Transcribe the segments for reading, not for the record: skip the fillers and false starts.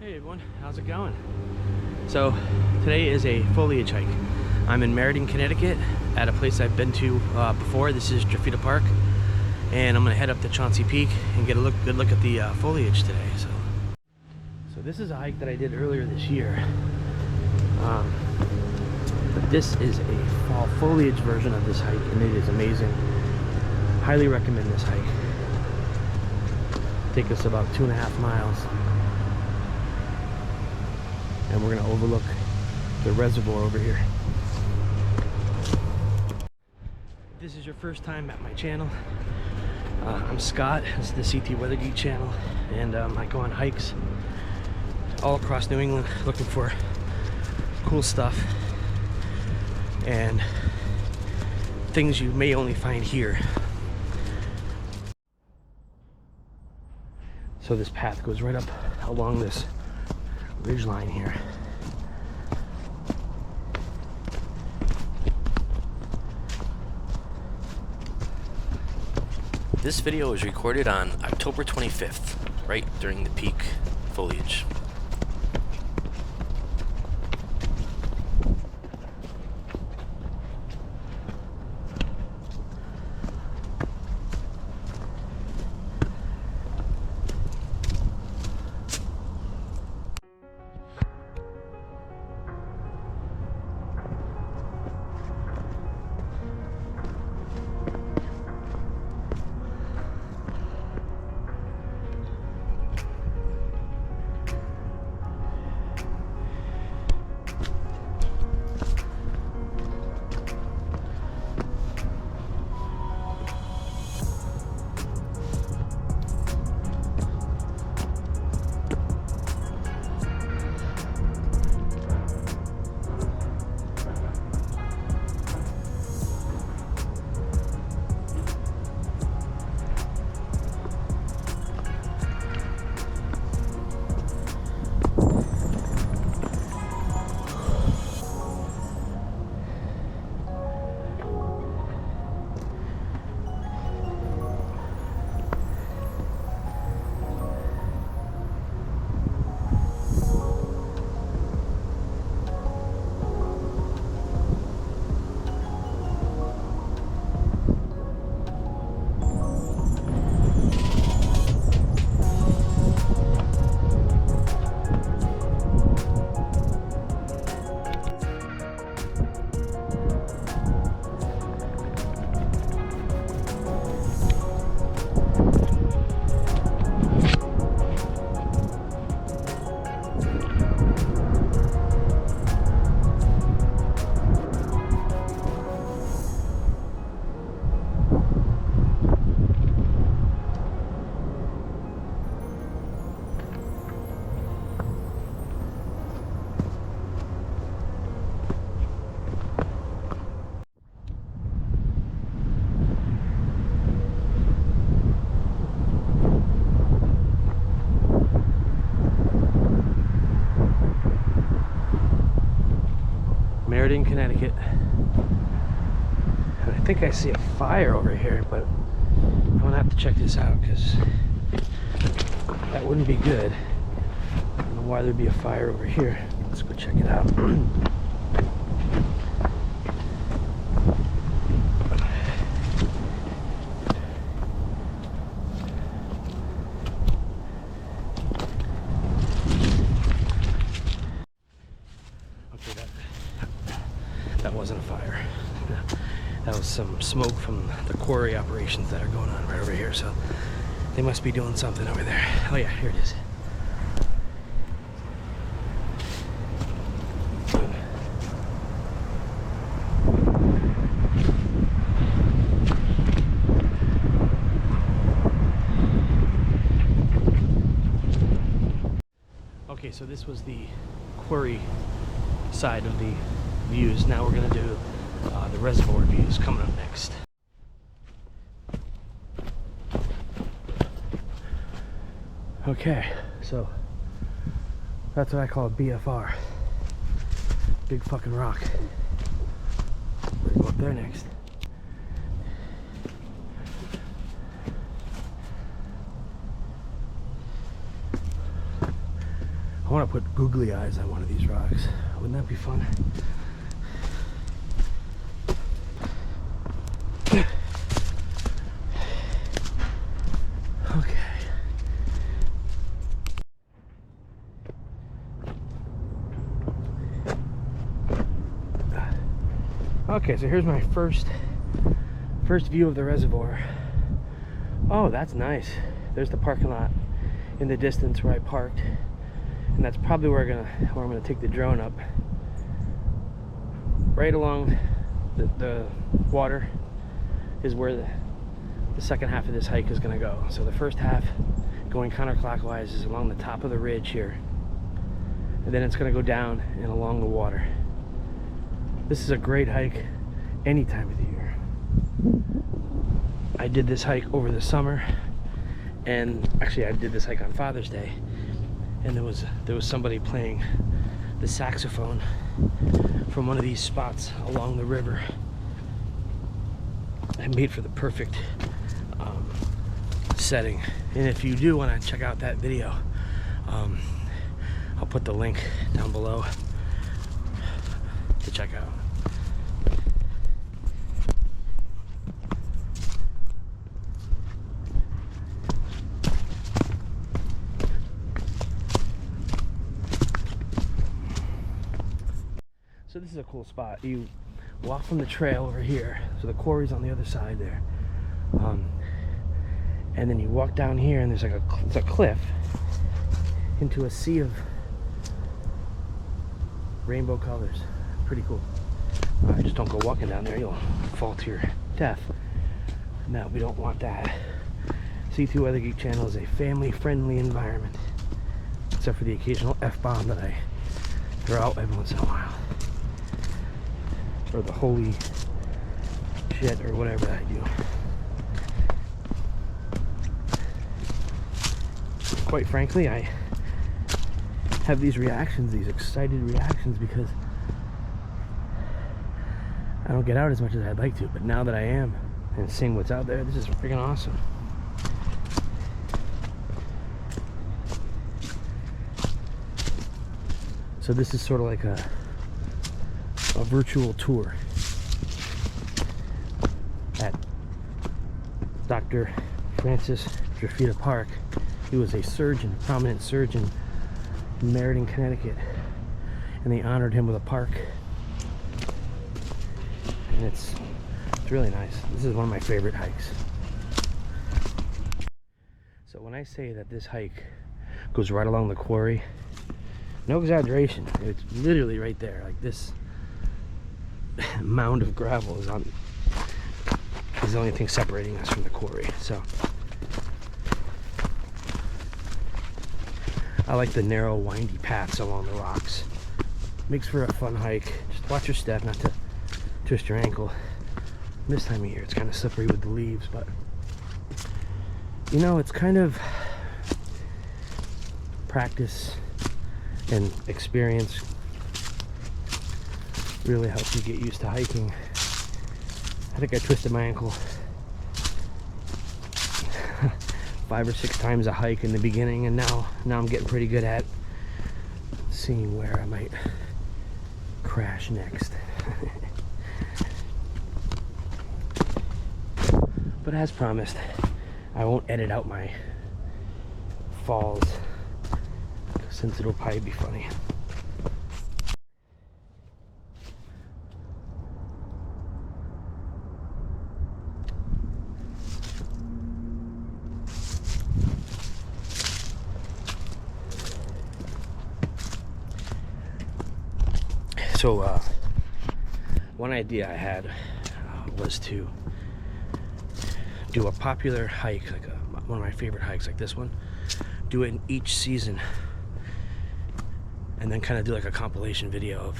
Hey everyone, how's it going? So today is a foliage hike. I'm in Meriden, Connecticut at a place I've been to before. This is Giuffrida Park, and I'm gonna head up to Chauncey Peak and get a good look at the foliage today. So this is a hike that I did earlier this year. But this is a fall foliage version of this hike, and it is amazing. Highly recommend this hike. Take us about 2.5 miles. And we're gonna overlook the reservoir over here. If this is your first time at my channel, I'm Scott. This is the CT Weather Geek channel, and I go on hikes all across New England looking for cool stuff and things you may only find here. So this path goes right up along this ridge line here. This video was recorded on October 25th, right during the peak foliage. Meriden, Connecticut. And I think I see a fire over here, but I'm gonna have to check this out because that wouldn't be good. I don't know why there'd be a fire over here. Let's go check it out. That wasn't a fire. That was some smoke from the quarry operations that are going on right over here. So they must be doing something over there. Oh yeah, here it is. Okay, so this was the quarry side of the views. Now we're going to do the reservoir views coming up next. Okay, so that's what I call a BFR. Big fucking rock. We're going to go up there next. I want to put googly eyes on one of these rocks. Wouldn't that be fun? Okay. Okay, so here's my first view of the reservoir. Oh, that's nice. There's the parking lot in the distance where I parked, and that's probably where I'm gonna take the drone up. Right along the water is where the second half of this hike is gonna go. So the first half, going counterclockwise, is along the top of the ridge here, and then it's gonna go down and along the water. This is a great hike any time of the year. I did this hike over the summer, and actually I did this hike on Father's Day, and there was somebody playing the saxophone from one of these spots along the river. I made for the perfect setting. And if you do want to check out that video, I'll put the link down below to check out. So this is a cool spot. You walk from the trail over here, so the quarry's on the other side there, and then you walk down here, and there's like it's a cliff into a sea of rainbow colors. Pretty cool. Just don't go walking down there; you'll fall to your death. No, we don't want that. C2 Weather Geek channel is a family-friendly environment, except for the occasional F-bomb that I throw out every once in a while. Or the holy shit or whatever I do. Quite frankly, I have these reactions, these excited reactions, because I don't get out as much as I'd like to, but now that I am and seeing what's out there, this is freaking awesome. So this is sort of like a virtual tour at Dr. Francis Giuffrida Park. He was a surgeon, a prominent surgeon in Meriden, Connecticut, and they honored him with a park. And it's really nice. This is one of my favorite hikes. So when I say that this hike goes right along the quarry, no exaggeration, it's literally right there. Like, this mound of gravel is the only thing separating us from the quarry. So I like the narrow, windy paths along the rocks. Makes for a fun hike. Just watch your step, not to twist your ankle. This time of year it's kind of slippery with the leaves, but you know, it's kind of practice and experience really helps you get used to hiking. I think I twisted my ankle 5 or 6 times a hike in the beginning, and now I'm getting pretty good at seeing where I might crash next. But as promised, I won't edit out my falls, since it'll probably be funny. So one idea I had was to do a popular hike, like one of my favorite hikes, like this one, do it in each season, and then kind of do like a compilation video of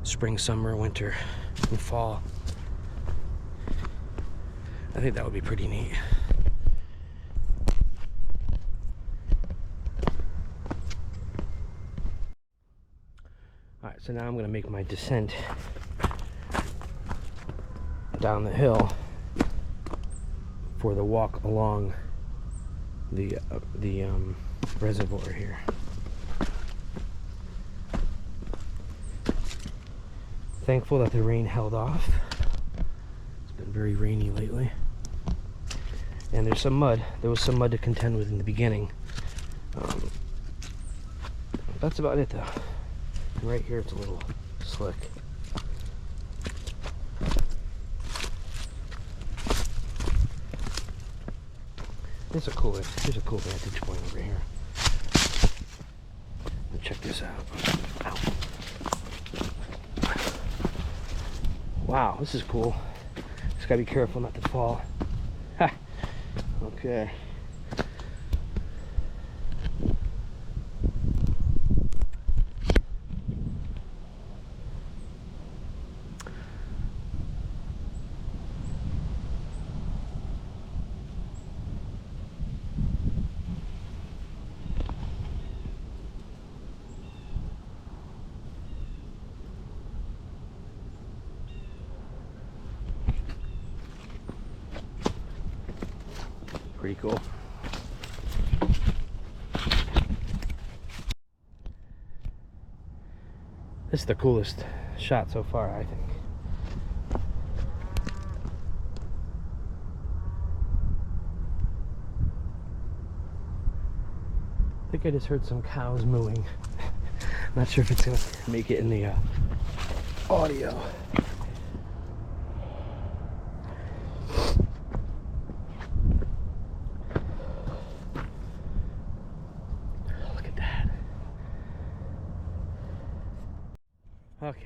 spring, summer, winter, and fall. I think that would be pretty neat. Alright, so now I'm going to make my descent down the hill for the walk along the reservoir here. thankful that the rain held off. It's been very rainy lately. And there's some mud. There was some mud to contend with in the beginning. That's about it though. And right here it's a little slick. Here's a cool vantage point over here. Check this out. Ow. Wow, this is cool. Just gotta be careful not to fall. Ha. Okay. Pretty cool. This is the coolest shot so far, I think. I think I just heard some cows mooing. Not sure if it's gonna make it in the audio. Okay.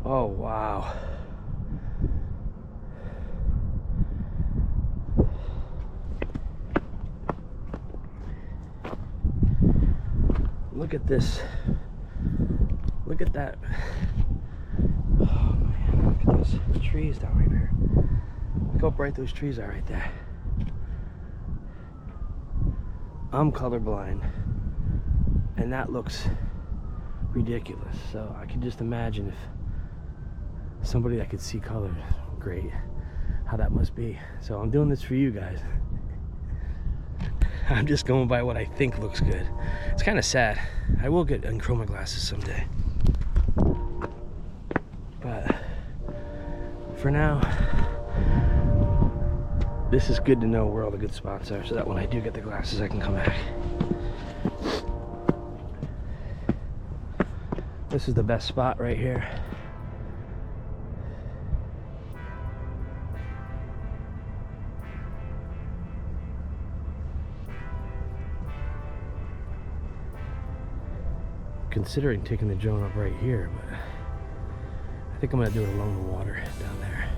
Oh, wow. Look at this. Look at that. Those trees down right there. Look how bright those trees are right there. I'm colorblind, and that looks ridiculous. So I can just imagine if somebody that could see color, great, how that must be. So I'm doing this for you guys. I'm just going by what I think looks good. It's kind of sad. I will get chroma glasses someday. But for now, this is good to know where all the good spots are so that when I do get the glasses I can come back. This is the best spot right here. Considering taking the drone up right here, but I think I'm gonna do it along the water down there.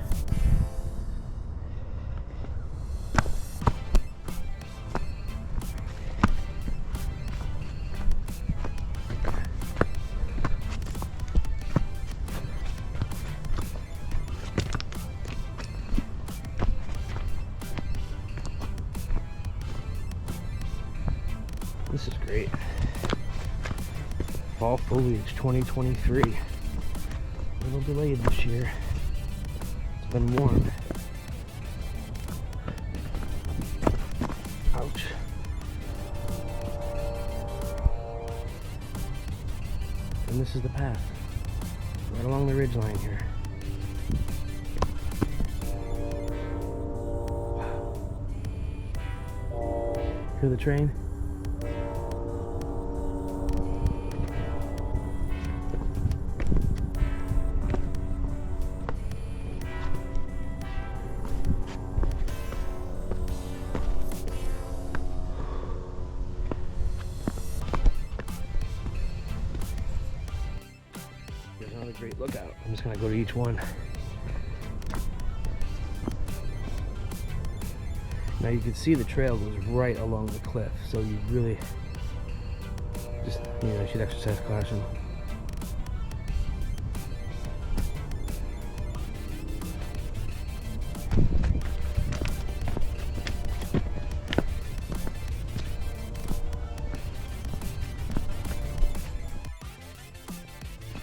This is great. Fall foliage 2023. A little delayed this year. It's been warm. Ouch. And this is the path. Right along the ridge line here. Wow. Hear the train? Another great lookout. I'm just gonna go to each one. Now you can see the trail goes right along the cliff, so you really just, should exercise caution.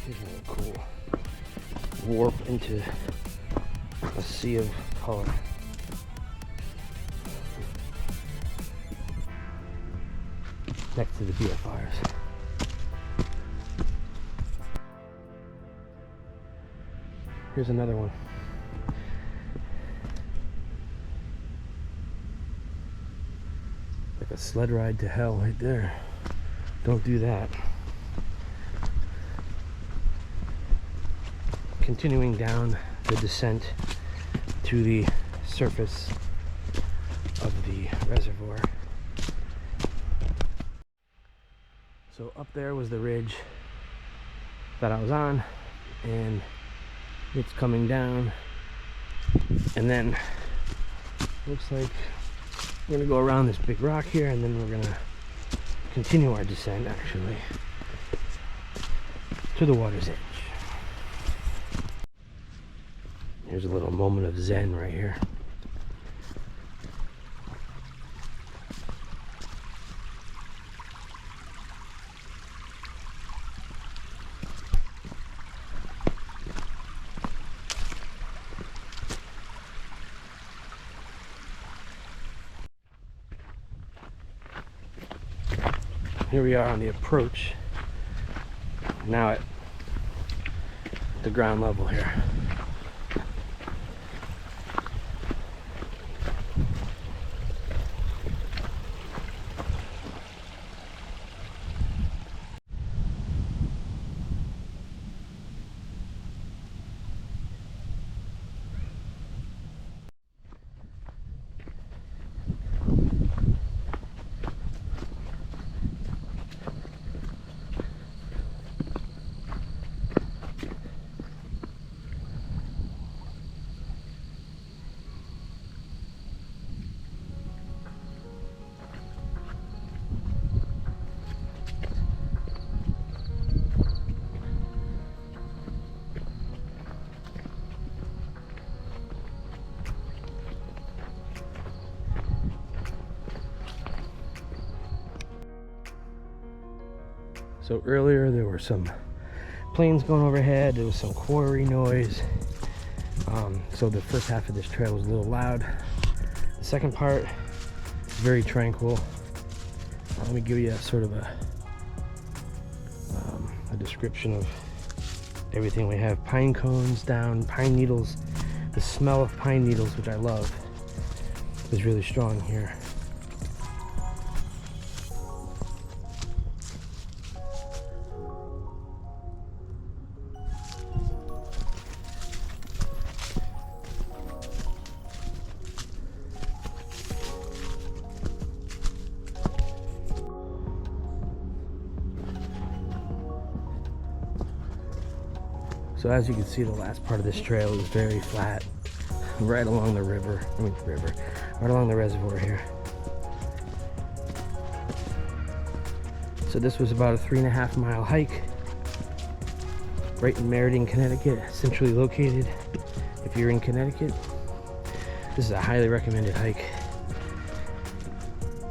Here's another cool warp into a sea of color. Next to the BFRs. Here's another one. Like a sled ride to hell right there. Don't do that. Continuing down the descent to the surface of the reservoir. So up there was the ridge that I was on, and it's coming down, and then looks like we're gonna go around this big rock here, and then we're gonna continue our descent actually to the water's edge. Here's a little moment of zen right here. Here we are on the approach, now at the ground level here. So earlier there were some planes going overhead, there was some quarry noise. So the first half of this trail was a little loud. The second part, very tranquil. Let me give you a sort of a description of everything we have. Pine cones down, pine needles. The smell of pine needles, which I love, is really strong here. So as you can see, the last part of this trail is very flat, right along the river, right along the reservoir here. So this was about a 3.5 mile hike, right in Meriden, Connecticut, centrally located. If you're in Connecticut, this is a highly recommended hike.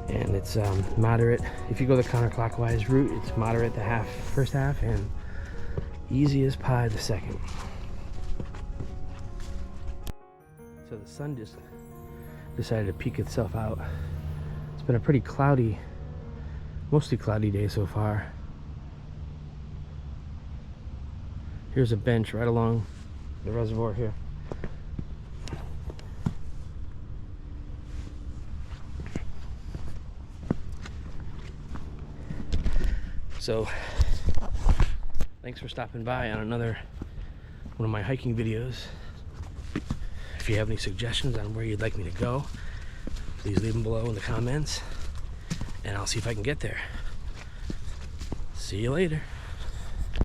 And it's moderate. If you go the counterclockwise route, it's moderate the first half, and easy as pie the second. So the sun just decided to peek itself out. It's been a pretty cloudy, mostly cloudy day so far. Here's a bench right along the reservoir here. So thanks for stopping by on another one of my hiking videos. If you have any suggestions on where you'd like me to go, please leave them below in the comments, and I'll see if I can get there. See you later.